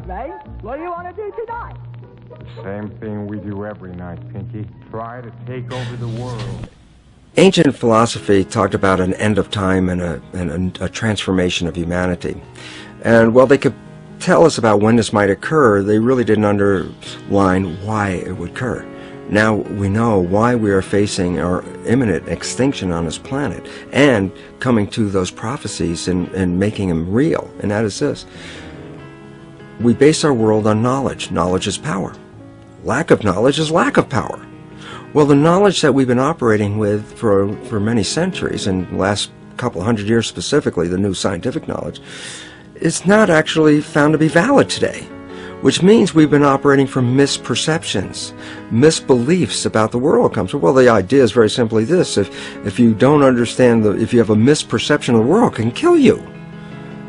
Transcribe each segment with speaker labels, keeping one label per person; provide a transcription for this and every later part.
Speaker 1: Ray. What do you want to do tonight?
Speaker 2: The same thing we do every night, Pinky. Try to take over the world.
Speaker 3: Ancient philosophy talked about an end of time and a transformation of humanity. And while they could tell us about when this might occur, they really didn't underline why it would occur. Now we know why we are facing our imminent extinction on this planet and coming to those prophecies and making them real. And that is this. We base our world on knowledge. Knowledge is power. Lack of knowledge is lack of power. Well, the knowledge that we've been operating with for many centuries, and the last couple hundred years specifically, the new scientific knowledge, is not actually found to be valid today, which means we've been operating from misperceptions, misbeliefs about the world comes from. Well, the idea is very simply this: if you don't understand, if you have a misperception of the world, it can kill you.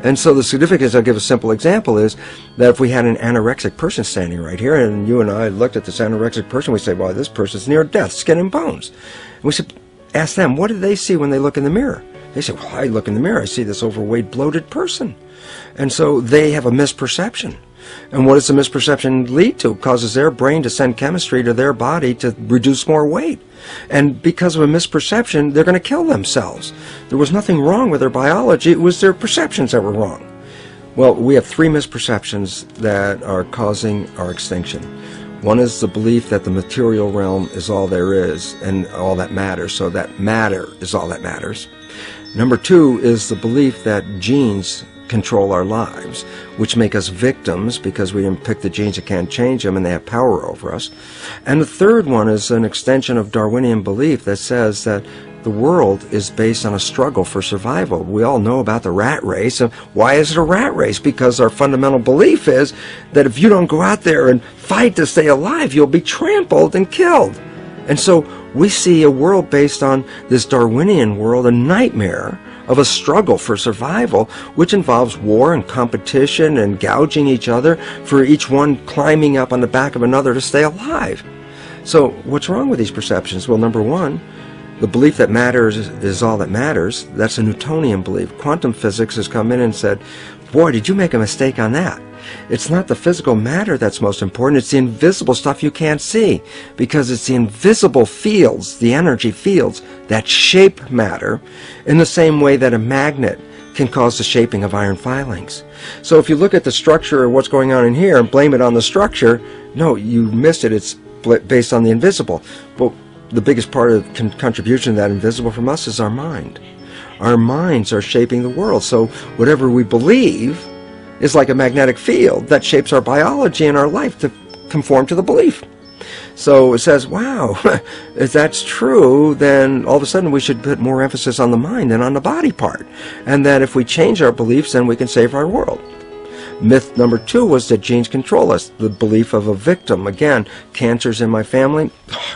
Speaker 3: And so the significance, I'll give a simple example, is that if we had an anorexic person standing right here, and you and I looked at this anorexic person, we say, well, this person's near death, skin and bones. And we should ask them, what do they see when they look in the mirror? They say, well, I look in the mirror, I see this overweight, bloated person. And so they have a misperception. And what does the misperception lead to? It causes their brain to send chemistry to their body to reduce more weight. And because of a misperception, they're going to kill themselves. There was nothing wrong with their biology, it was their perceptions that were wrong. Well, we have three misperceptions that are causing our extinction. One is the belief that the material realm is all there is and all that matters, so that matter is all that matters. Number two is the belief that genes control our lives, which make us victims because we didn't pick the genes that can't change them and they have power over us. And the third one is an extension of Darwinian belief that says that the world is based on a struggle for survival. We all know about the rat race. And why is it a rat race? Because our fundamental belief is that if you don't go out there and fight to stay alive, you'll be trampled and killed. And so we see a world based on this Darwinian world, a nightmare of a struggle for survival, which involves war and competition and gouging each other for each one climbing up on the back of another to stay alive. So what's wrong with these perceptions? Well, number one, the belief that matters is all that matters. That's a Newtonian belief. Quantum physics has come in and said, boy, did you make a mistake on that. It's not the physical matter that's most important, it's the invisible stuff you can't see, because it's the invisible fields, the energy fields, that shape matter in the same way that a magnet can cause the shaping of iron filings. So if you look at the structure of what's going on in here and blame it on the structure, no, you missed it. It's based on the invisible. But the biggest part of the contribution to that invisible from us is our mind. Our minds are shaping the world. So whatever we believe is like a magnetic field that shapes our biology and our life to conform to the belief. So it says, wow, if that's true, then all of a sudden we should put more emphasis on the mind than on the body part. And that if we change our beliefs, then we can save our world. Myth number two was that genes control us, the belief of a victim. Again, cancer's in my family,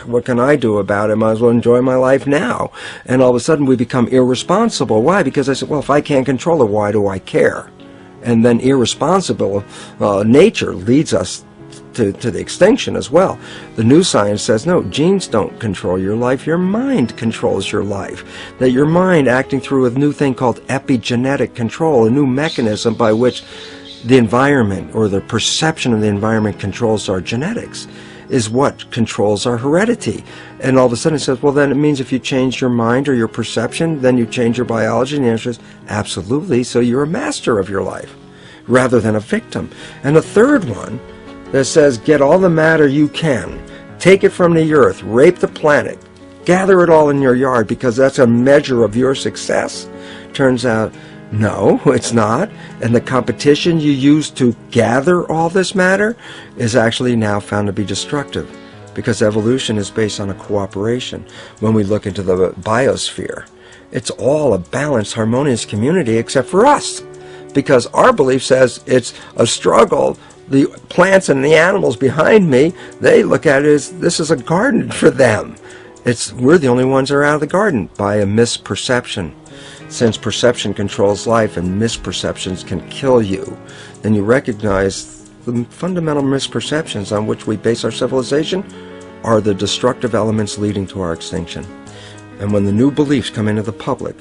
Speaker 3: what can I do about it? Might as well enjoy my life now. And all of a sudden we become irresponsible. Why? Because I said, well, if I can't control it, why do I care? And then irresponsible nature leads us to the extinction as well. The new science says, no, genes don't control your life, your mind controls your life. That your mind, acting through a new thing called epigenetic control, a new mechanism by which the environment or the perception of the environment controls our genetics, is what controls our heredity. And all of a sudden it says, well, then it means if you change your mind or your perception, then you change your biology. And the answer is absolutely. So you're a master of your life rather than a victim. And the third one that says, get all the matter you can, take it from the earth, rape the planet, gather it all in your yard because that's a measure of your success. Turns out, no, it's not. And the competition you use to gather all this matter is actually now found to be destructive, because evolution is based on a cooperation. When we look into the biosphere, it's all a balanced, harmonious community except for us, because our belief says it's a struggle. The plants and the animals behind me, they look at it as this is a garden for them. We're the only ones that are out of the garden by a misperception. Since perception controls life and misperceptions can kill you, then you recognize the fundamental misperceptions on which we base our civilization are the destructive elements leading to our extinction. And when the new beliefs come into the public,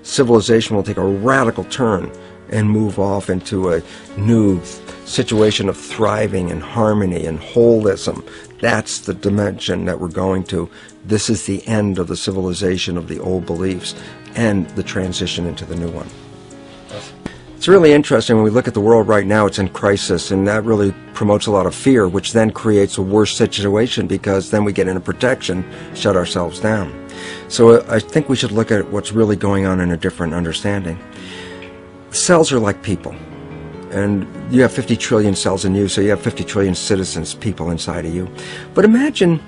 Speaker 3: civilization will take a radical turn and move off into a new situation of thriving and harmony and holism. That's the dimension that we're going to. This is the end of the civilization of the old beliefs and the transition into the new one. It's really interesting when we look at the world right now. It's in crisis, and that really promotes a lot of fear, which then creates a worse situation, because then we get into protection, shut ourselves down. So I think we should look at what's really going on in a different understanding. Cells are like people, and you have 50 trillion cells in you, so you have 50 trillion citizens, people inside of you. But imagine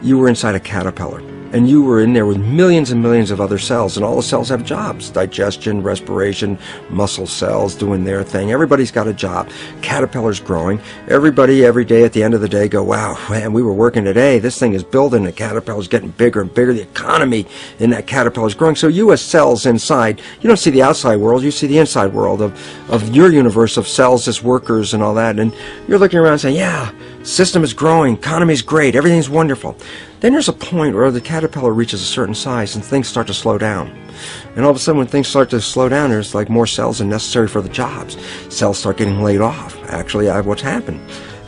Speaker 3: you were inside a caterpillar, and you were in there with millions and millions of other cells, and all the cells have jobs: digestion, respiration, muscle cells doing their thing. Everybody's got a job. Caterpillar's growing. Everybody every day at the end of the day go, wow, man, we were working today. This thing is building. The caterpillar's getting bigger and bigger. The economy in that caterpillar's growing. So you as cells inside, you don't see the outside world, you see the inside world of your universe of cells as workers and all that. And you're looking around saying, yeah, system is growing, economy's great, everything's wonderful. Then there's a point where the caterpillar reaches a certain size and things start to slow down. And all of a sudden when things start to slow down, there's like more cells than necessary for the jobs. Cells start getting laid off. Actually, what's happened.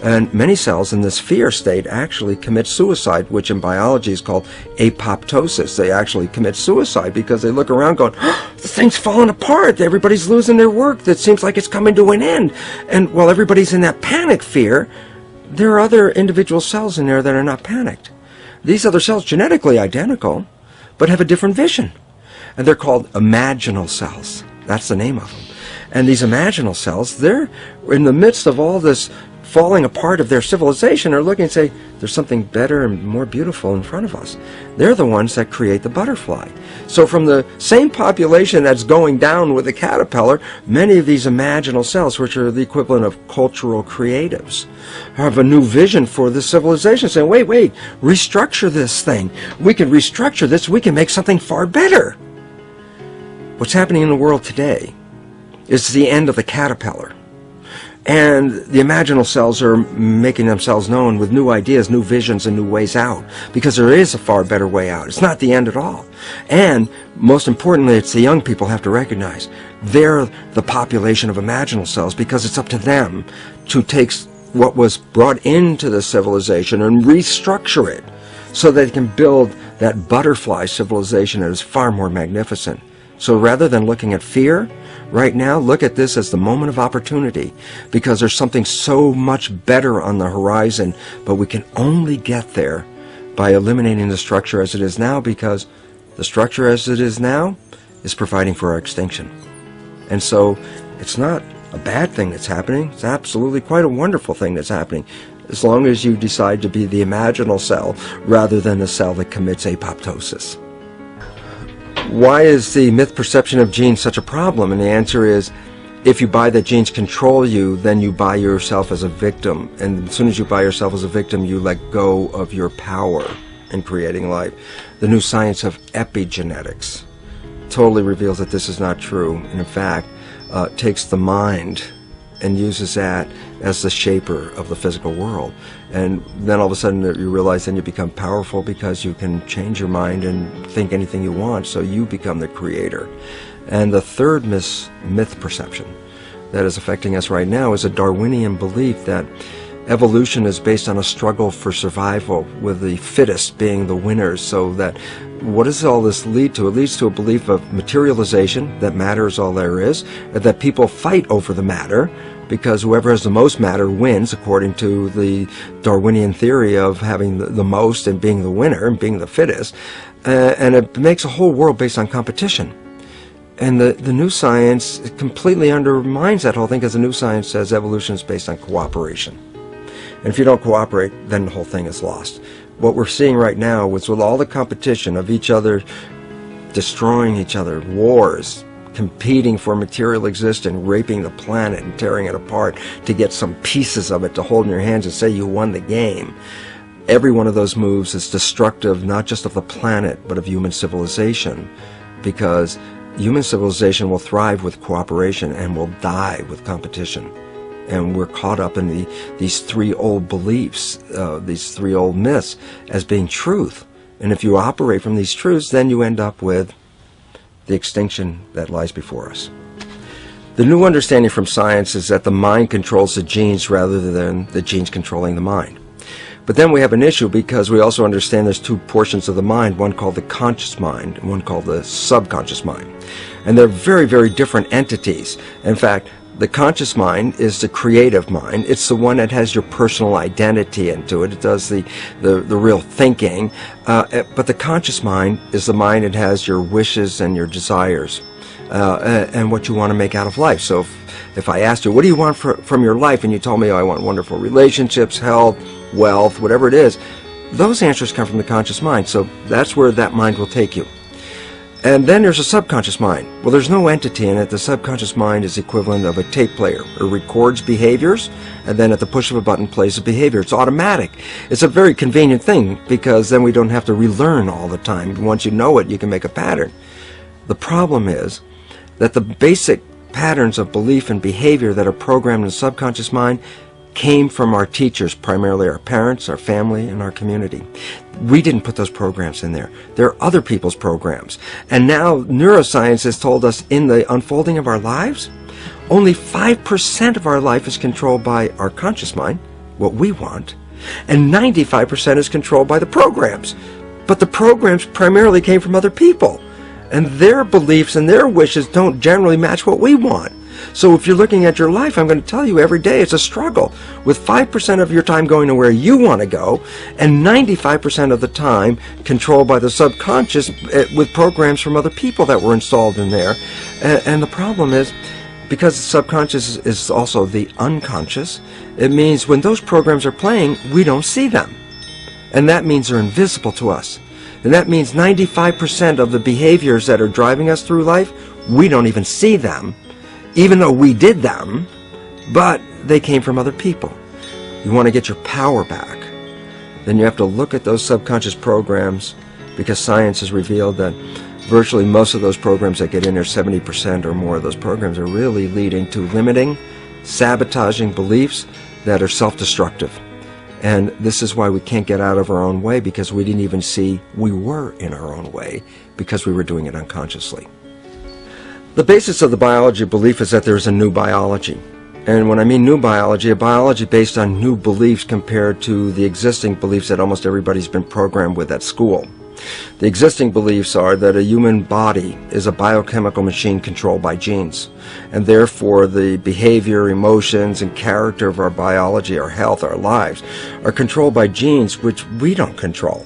Speaker 3: And many cells in this fear state actually commit suicide, which in biology is called apoptosis. They actually commit suicide because they look around going, oh, the thing's falling apart. Everybody's losing their work. That seems like it's coming to an end. And while everybody's in that panic fear, there are other individual cells in there that are not panicked. These other cells, genetically identical, but have a different vision. And they're called imaginal cells. That's the name of them. And these imaginal cells, they're in the midst of all this falling apart of their civilization, are looking and say, there's something better and more beautiful in front of us. They're the ones that create the butterfly. So from the same population that's going down with the caterpillar, many of these imaginal cells, which are the equivalent of cultural creatives, have a new vision for the civilization, saying, wait, restructure this thing. We can restructure this. We can make something far better. What's happening in the world today is the end of the caterpillar. And the imaginal cells are making themselves known with new ideas, new visions, and new ways out, because there is a far better way out. It's not the end at all. And most importantly, it's the young people have to recognize they're the population of imaginal cells, because it's up to them to take what was brought into the civilization and restructure it so that they can build that butterfly civilization that is far more magnificent. So rather than looking at fear, right now, look at this as the moment of opportunity, because there's something so much better on the horizon, but we can only get there by eliminating the structure as it is now, because the structure as it is now is providing for our extinction. And so it's not a bad thing that's happening. It's absolutely quite a wonderful thing that's happening, as long as you decide to be the imaginal cell rather than the cell that commits apoptosis. Why is the myth perception of genes such a problem? And the answer is, if you buy that genes control you, then you buy yourself as a victim. And as soon as you buy yourself as a victim, you let go of your power in creating life. The new science of epigenetics totally reveals that this is not true. And in fact, takes the mind and uses that as the shaper of the physical world. And then all of a sudden you realize then you become powerful, because you can change your mind and think anything you want, so you become the creator. And the third myth perception that is affecting us right now is a Darwinian belief that evolution is based on a struggle for survival, with the fittest being the winners. So that, what does all this lead to? It leads to a belief of materialization, that matter is all there is, that people fight over the matter, because whoever has the most matter wins, according to the Darwinian theory of having the most and being the winner and being the fittest. And it makes a whole world based on competition. And the new science completely undermines that whole thing, because the new science says evolution is based on cooperation. And if you don't cooperate, then the whole thing is lost. What we're seeing right now is, with all the competition of each other destroying each other, wars, competing for material existence, raping the planet and tearing it apart to get some pieces of it to hold in your hands and say you won the game. Every one of those moves is destructive, not just of the planet, but of human civilization, because human civilization will thrive with cooperation and will die with competition. And we're caught up in these three old beliefs, these three old myths, as being truth. And if you operate from these truths, then you end up with the extinction that lies before us. The new understanding from science is that the mind controls the genes rather than the genes controlling the mind. But then we have an issue because we also understand there's two portions of the mind, one called the conscious mind and one called the subconscious mind. And they're very, very different entities. In fact, the conscious mind is the creative mind. It's the one that has your personal identity into it. It does the real thinking. But the conscious mind is the mind that has your wishes and your desires and what you want to make out of life. So if I asked you, what do you want from your life? And you told me, oh, I want wonderful relationships, health, wealth, whatever it is, those answers come from the conscious mind. So that's where that mind will take you. And then there's a subconscious mind. Well, there's no entity in it. The subconscious mind is equivalent of a tape player. It records behaviors, and then at the push of a button plays a behavior. It's automatic. It's a very convenient thing because then we don't have to relearn all the time. Once you know it, you can make a pattern. The problem is that the basic patterns of belief and behavior that are programmed in the subconscious mind came from our teachers, primarily our parents, our family, and our community. We didn't put those programs in there. They're other people's programs. And now neuroscience has told us in the unfolding of our lives, only 5% of our life is controlled by our conscious mind, what we want, and 95% is controlled by the programs. But the programs primarily came from other people, and their beliefs and their wishes don't generally match what we want. So if you're looking at your life, I'm going to tell you every day it's a struggle, with 5% of your time going to where you want to go and 95% of the time controlled by the subconscious with programs from other people that were installed in there. And the problem is, because the subconscious is also the unconscious, it means when those programs are playing, we don't see them. And that means they're invisible to us. And that means 95% of the behaviors that are driving us through life, we don't even see them, even though we did them, but they came from other people. You want to get your power back, then you have to look at those subconscious programs, because science has revealed that virtually most of those programs that get in there, 70% or more of those programs, are really leading to limiting, sabotaging beliefs that are self-destructive. And this is why we can't get out of our own way, because we didn't even see we were in our own way, because we were doing it unconsciously. The basis of the biology belief is that there is a new biology. And when I mean new biology, a biology based on new beliefs compared to the existing beliefs that almost everybody's been programmed with at school. The existing beliefs are that a human body is a biochemical machine controlled by genes, and therefore the behavior, emotions, and character of our biology, our health, our lives, are controlled by genes which we don't control.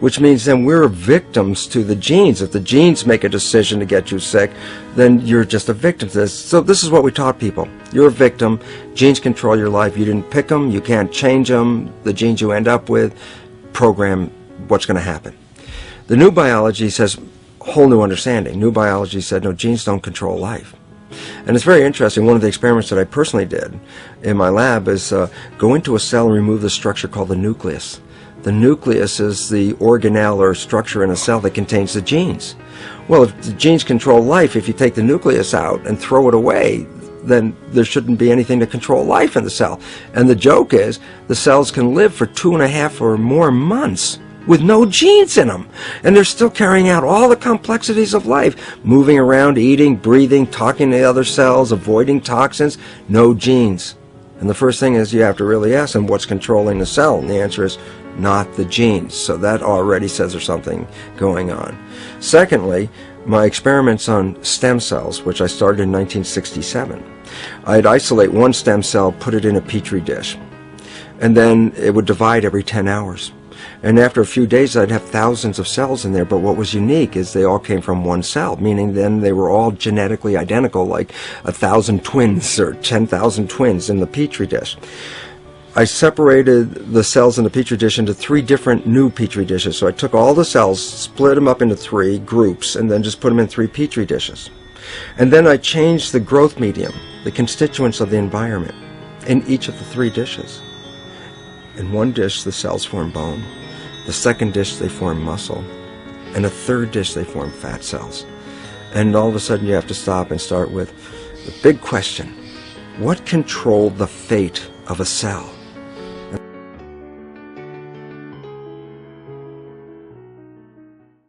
Speaker 3: Which means then we're victims to the genes. If the genes make a decision to get you sick, then you're just a victim to this. So this is what we taught people. You're a victim. Genes control your life. You didn't pick them. You can't change them. The genes you end up with program what's going to happen. The new biology says a whole new understanding. New biology said, no, genes don't control life. And it's very interesting. One of the experiments that I personally did in my lab is go into a cell and remove the structure called the nucleus. The nucleus is the organelle or structure in a cell that contains the genes. Well, if the genes control life, if you take the nucleus out and throw it away, then there shouldn't be anything to control life in the cell. And the joke is, the cells can live for 2.5 or more months with no genes in them. And they're still carrying out all the complexities of life, moving around, eating, breathing, talking to other cells, avoiding toxins, no genes. And the first thing is you have to really ask them, what's controlling the cell? And the answer is, not the genes. So that already says there's something going on. Secondly, my experiments on stem cells, which I started in 1967, I'd isolate one stem cell, put it in a petri dish, and then it would divide every 10 hours. And after a few days, I'd have thousands of cells in there, but what was unique is they all came from one cell, meaning then they were all genetically identical, like 1,000 twins or 10,000 twins in the petri dish. I separated the cells in the petri dish into 3 different new petri dishes. So I took all the cells, split them up into 3 groups, and then just put them in 3 petri dishes. And then I changed the growth medium, the constituents of the environment, in each of the 3 dishes. In one dish, the cells form bone. The second dish, they form muscle. And the third dish, they form fat cells. And all of a sudden, you have to stop and start with the big question: what controlled the fate of a cell?